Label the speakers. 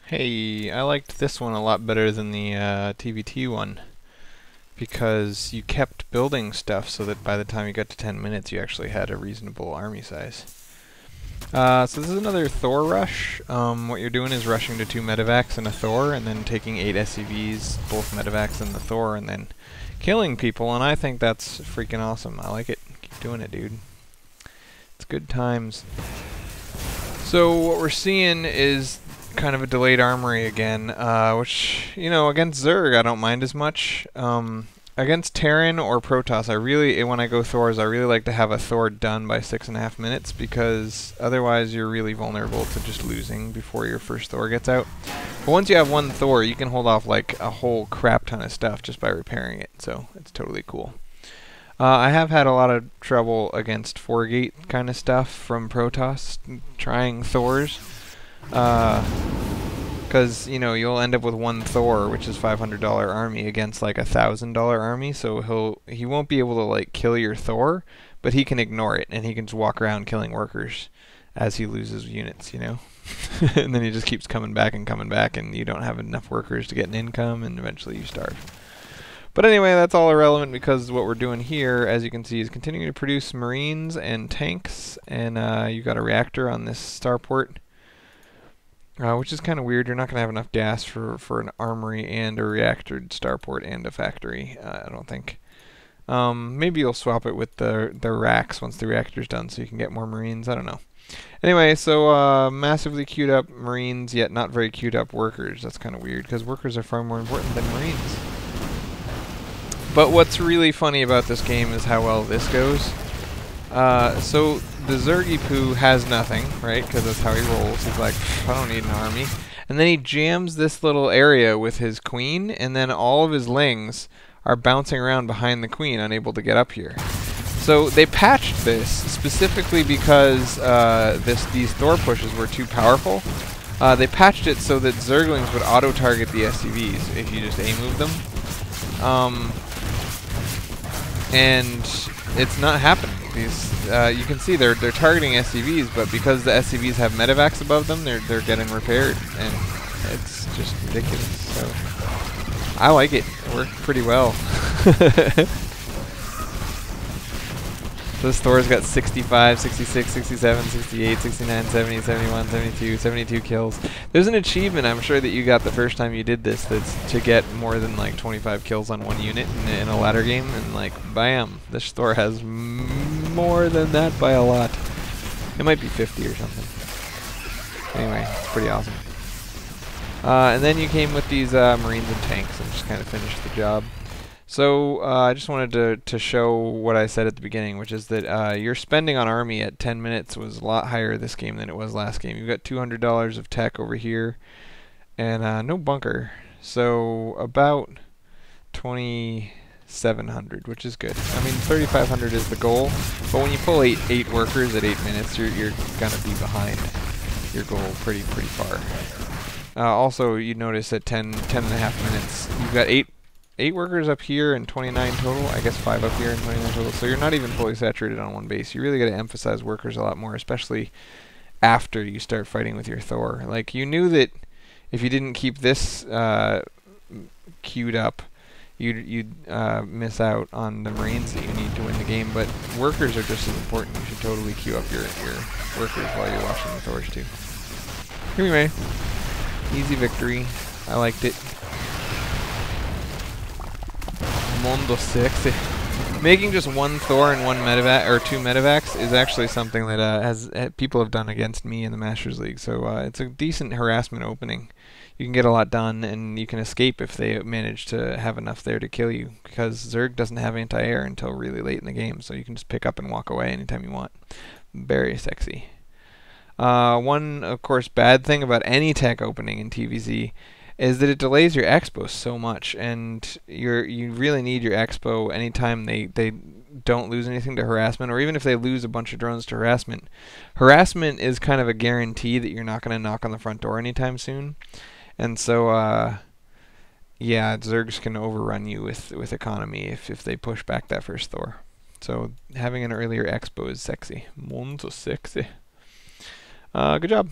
Speaker 1: Hey, I liked this one a lot better than the TvT one because you kept building stuff so that by the time you got to 10 minutes you actually had a reasonable army size. So this is another Thor rush. What you're doing is rushing to 2 medevacs and a Thor and then taking 8 SCVs, both medevacs and the Thor, and then killing people, and I think that's freaking awesome. I like it. Keep doing it, dude. It's good times. So what we're seeing is kind of a delayed armory again, which, you know, against Zerg I don't mind as much. Against Terran or Protoss, when I go Thors, I really like to have a Thor done by 6.5 minutes, because otherwise you're really vulnerable to just losing before your first Thor gets out. But once you have one Thor, you can hold off like a whole crap ton of stuff just by repairing it, so it's totally cool. I have had a lot of trouble against 4-gate kind of stuff from Protoss, trying Thors. Because, you know, you'll end up with one Thor, which is $500 army, against like $1,000 army, so he won't be able to like kill your Thor, but he can ignore it, and he can just walk around killing workers as he loses units, you know? And then he just keeps coming back, and you don't have enough workers to get an income, and eventually you starve. But anyway, that's all irrelevant, because what we're doing here, as you can see, is continuing to produce Marines and tanks, and you got a reactor on this starport. Which is kind of weird. You're not going to have enough gas for an armory and a reactor starport and a factory, I don't think. Maybe you'll swap it with the racks once the reactor's done so you can get more Marines. I don't know. Anyway, so massively queued up Marines, yet not very queued up workers. That's kind of weird, because workers are far more important than Marines. But what's really funny about this game is how well this goes. So the Zergy Poo has nothing, right? Because that's how he rolls. He's like, I don't need an army. And then he jams this little area with his queen, and then all of his lings are bouncing around behind the queen, unable to get up here. So they patched this specifically because these Thor pushes were too powerful. They patched it so that Zerglings would auto-target the SCVs if you just A-move them. And it's not happening. These you can see they're targeting SCVs, but because the SCVs have medevacs above them, they're getting repaired, and it's just ridiculous. So I like it. It worked pretty well. This Thor's got 65, 66, 67, 68, 69, 70, 71, 72, 72 kills. There's an achievement I'm sure that you got the first time you did this, that's to get more than like 25 kills on one unit in a ladder game, and like, bam, this Thor has more than that by a lot. It might be 50 or something. Anyway, it's pretty awesome. And then you came with these Marines and tanks and just kind of finished the job. So I just wanted to show what I said at the beginning, which is that your spending on army at 10 minutes was a lot higher this game than it was last game. You've got $200 of tech over here, and no bunker. So about 2,700, which is good. I mean, 3,500 is the goal, but when you pull eight workers at 8 minutes, you're gonna be behind your goal pretty far. Also, you notice at 10.5 minutes, you've got 8 workers up here and 29 total. I guess 5 up here and 29 total. So you're not even fully saturated on one base. You really got to emphasize workers a lot more, especially after you start fighting with your Thor. Like, you knew that if you didn't keep this queued up, you'd miss out on the Marines that you need to win the game. But workers are just as important. You should totally queue up your workers while you're watching the Thors too. Anyway, easy victory. I liked it. Mundo sexy. Making just one Thor and one medevac, or 2 medevacs, is actually something that people have done against me in the Masters League. So it's a decent harassment opening. You can get a lot done, and you can escape if they manage to have enough there to kill you, because Zerg doesn't have anti-air until really late in the game, so you can just pick up and walk away anytime you want. Very sexy. One, of course, bad thing about any tech opening in TvZ is that it delays your expo so much, and you really need your expo anytime they don't lose anything to harassment, or even if they lose a bunch of drones to harassment. Harassment is kind of a guarantee that you're not going to knock on the front door anytime soon, and so yeah, Zergs can overrun you with economy if they push back that first Thor. So having an earlier expo is sexy. Mundo sexy. Good job.